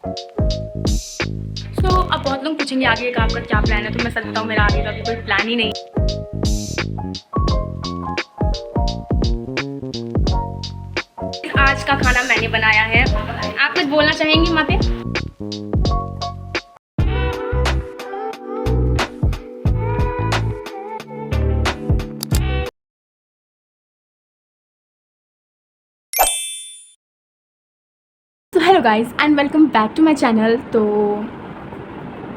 अब बहुत लोग पूछेंगे आगे का आपका क्या प्लान है, तो मैं सच बताऊँ मेरा आगे का भी कोई प्लान ही नहीं। आज का खाना मैंने बनाया है। आप कुछ बोलना चाहेंगी माते? तो hello guys and welcome back to my channel. तो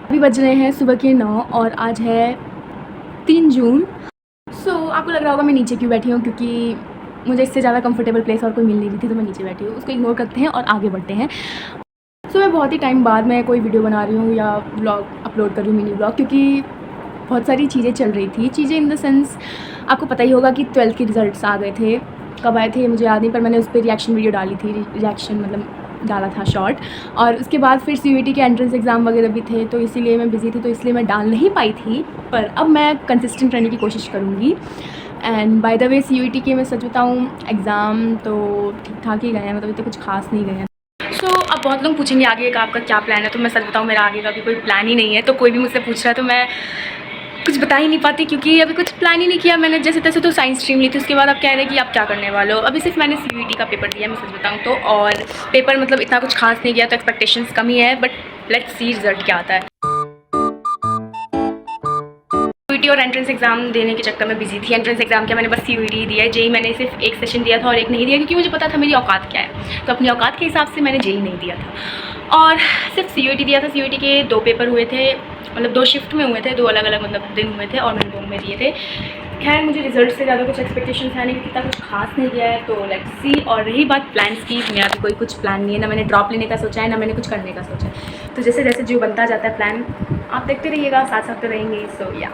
अभी बज रहे हैं सुबह के 9 और आज है 3 जून। आपको लग रहा होगा मैं नीचे क्यों बैठी हूँ, क्योंकि मुझे इससे ज़्यादा कंफर्टेबल प्लेस और कोई मिल नहीं रही थी, तो मैं नीचे बैठी हूँ। उसको इग्नोर करते हैं और आगे बढ़ते हैं। मैं बहुत ही टाइम बाद मैं कोई वीडियो बना रही हूँ या व्लॉग अपलोड कर रही हूँ, मिनी व्लॉग, क्योंकि बहुत सारी चीज़ें चल रही थी। चीज़ें इन द सेंस आपको पता ही होगा कि 12th के रिज़ल्ट्स आ गए थे। कब आए थे मुझे याद नहीं, पर मैंने उस पर रिएक्शन वीडियो डाली थी। रिएक्शन मतलब डाला था शॉर्ट। और उसके बाद फिर CUET के एंट्रेंस एग्ज़ाम वगैरह भी थे, तो इसीलिए मैं बिज़ी थी, तो इसलिए मैं डाल नहीं पाई थी। पर अब मैं कंसिस्टेंट रहने की कोशिश करूँगी। And by the way CUET के मैं सच बताऊँ एग्ज़ाम तो ठीक ठाक ही गए हैं, मतलब इतने कुछ खास नहीं गए हैं। अब बहुत लोग पूछेंगे आगे का आपका क्या प्लान है, तो मैं सच बताऊँ मेरा आगे का भी कोई प्लान ही नहीं है। तो कोई भी मुझसे पूछ रहा है तो मैं कुछ बता ही नहीं पाती, क्योंकि अभी कुछ प्लान ही नहीं किया मैंने। जैसे तैसे तो साइंस स्ट्रीम ली थी, उसके बाद आप कह रहे हैं कि आप क्या करने वाले हो। अभी सिर्फ मैंने CUET का पेपर दिया, मैं सच बताऊँ तो, और पेपर मतलब इतना कुछ खास नहीं किया, तो एक्सपेक्टेशंस कम ही है। बट लेट्स सी रिजल्ट क्या आता है। CUET और एंट्रेंस एग्जाम देने के चक्कर में बिजी थी। एंट्रेंस एग्जाम क्या, मैंने बस CUET ही दिया है। जेई मैंने सिर्फ एक सेशन दिया था और एक नहीं दिया, क्योंकि मुझे पता था मेरी औकात क्या है। तो अपनी औकात के हिसाब से मैंने जेई नहीं दिया था और सिर्फ CUET दिया था। CUET के 2 पेपर हुए थे, मतलब 2 शिफ्ट में हुए थे, 2 अलग अलग मतलब दिन हुए थे, और मैंने 2 में दिए थे। खैर मुझे रिजल्ट से ज़्यादा कुछ एक्सपेक्टेशंस है नहीं, क्योंकि इतना कुछ खास नहीं किया है। तो लेट्स सी। और रही बात प्लान्स की, मेरा भी कोई कुछ प्लान नहीं है। ना मैंने ड्रॉप लेने का सोचा है, ना मैंने कुछ करने का सोचा है। तो जैसे जैसे जो बनता जाता है प्लान, आप देखते रहिएगा, साथ साथ तो रहेंगे। सो या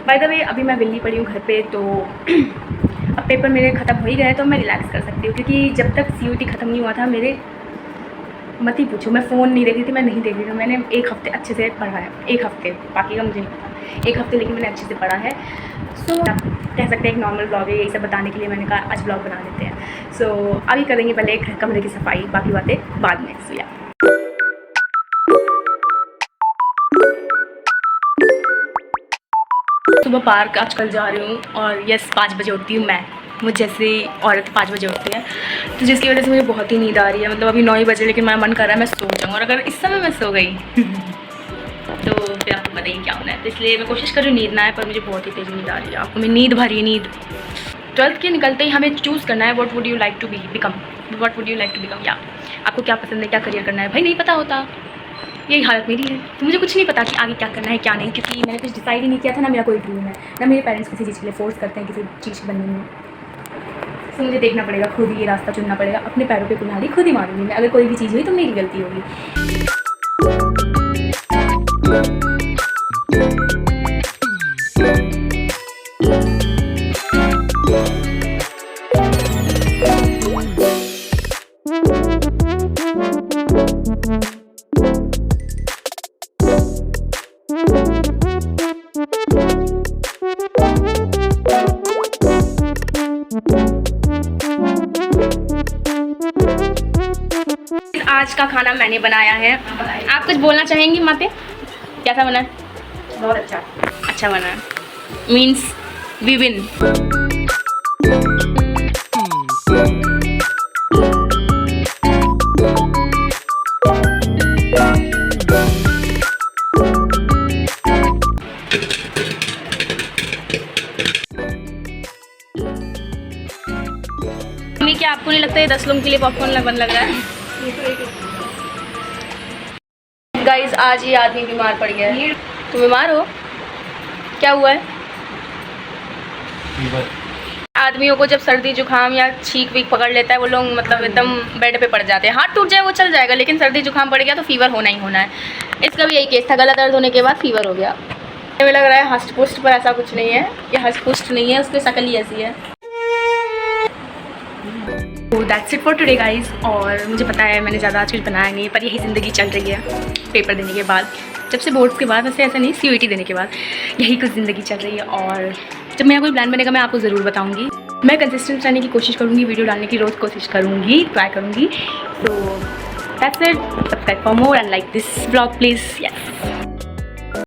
बाय द वे अभी मैं विली पड़ी हूँ घर पे, तो अब पेपर मेरे ख़त्म हो ही गए, तो मैं रिलैक्स कर सकती हूँ। क्योंकि जब तक CUET ख़त्म नहीं हुआ था मेरे, मत ही पूछो, मैं फ़ोन नहीं देख रही थी, मैं नहीं देख रही थी। मैंने 1 हफ़्ते अच्छे से पढ़ा है, 1 हफ़्ते, बाकी का मुझे नहीं पता। 1 हफ़्ते लेकिन मैंने अच्छे से पढ़ा है। कह सकते हैं एक नॉर्मल ब्लॉग है, यही सब बताने के लिए मैंने कहा आज ब्लॉग बना लेते हैं। अभी करेंगे पहले एक कमरे की सफाई, बाकी बातें बाद में। या सुबह पार्क आजकल जा रही हूँ, और यस 5 बजे उठती हूँ मैं। मुझे जैसे औरत 5 बजे उठती है, तो जिसकी वजह से मुझे बहुत ही नींद आ रही है। मतलब अभी 9 ही बजे, लेकिन मेरा मन कर रहा है मैं सो जाऊँ। और अगर इस समय मैं सो गई तो फिर आपको बताइए क्या होना है। तो इसलिए मैं कोशिश कर रही हूँ नींद ना आए, पर मुझे बहुत ही तेज़ नींद आ रही है। आपको मैं नींद भरी नींद। 12th के निकलते ही हमें चूज़ करना है what would you like to become. या आपको क्या पसंद है, क्या करियर करना है, भाई नहीं पता होता। यही हालत मेरी है, तो मुझे कुछ नहीं पता कि आगे क्या करना है क्या नहीं, क्योंकि मैंने कुछ डिसाइड ही नहीं किया था। ना मेरा कोई ड्रीम है, ना मेरे पेरेंट्स किसी चीज़ के लिए फोर्स करते हैं किसी चीज़ बनने में। तो मुझे देखना पड़ेगा, खुद ही ये रास्ता चुनना पड़ेगा। अपने पैरों पे कुल्हाड़ी खुद ही मारूंगी मैं। अगर कोई भी चीज़ हुई तो मेरी गलती होगी। आज का खाना मैंने बनाया है। आप कुछ बोलना चाहेंगी माते? कैसा बना? बहुत अच्छा बना। Means we win. क्या आपको नहीं लगता है 10 लोगों के लिए पॉपकॉर्न बन लग रहा है? गाइस आज ये आदमी बीमार पड़ गया है। तुम बीमार हो? क्या हुआ है? आदमियों को जब सर्दी जुकाम या छींक वीक पकड़ लेता है, वो लोग मतलब एकदम बेड पे पड़ जाते हैं। हाथ टूट जाए वो चल जाएगा, लेकिन सर्दी जुकाम पड़ गया तो फीवर होना ही होना है। इसका भी यही केस था, गला दर्द होने के बाद फीवर हो गया। मुझे लग रहा है हष्ट पुष्ट, पर ऐसा कुछ नहीं है। ये हष्ट पुष्ट नहीं है, उसकी शक्ल ही ऐसी है। तो that's it for today guys. और मुझे पता है मैंने ज़्यादा आज कुछ बनाया नहीं, पर यही ज़िंदगी चल रही है। पेपर देने के बाद, जब से बोर्ड्स के बाद, वैसे ऐसा नहीं, CUET देने के बाद यही कुछ ज़िंदगी चल रही है। और जब मेरा कोई प्लान बनेगा मैं आपको ज़रूर बताऊँगी। मैं कंसिस्टेंट रहने की कोशिश करूँगी, वीडियो डालने की रोज़ कोशिश करूँगी, ट्राई करूँगी। तो That's it. Subscribe for more and like this vlog please. Yes.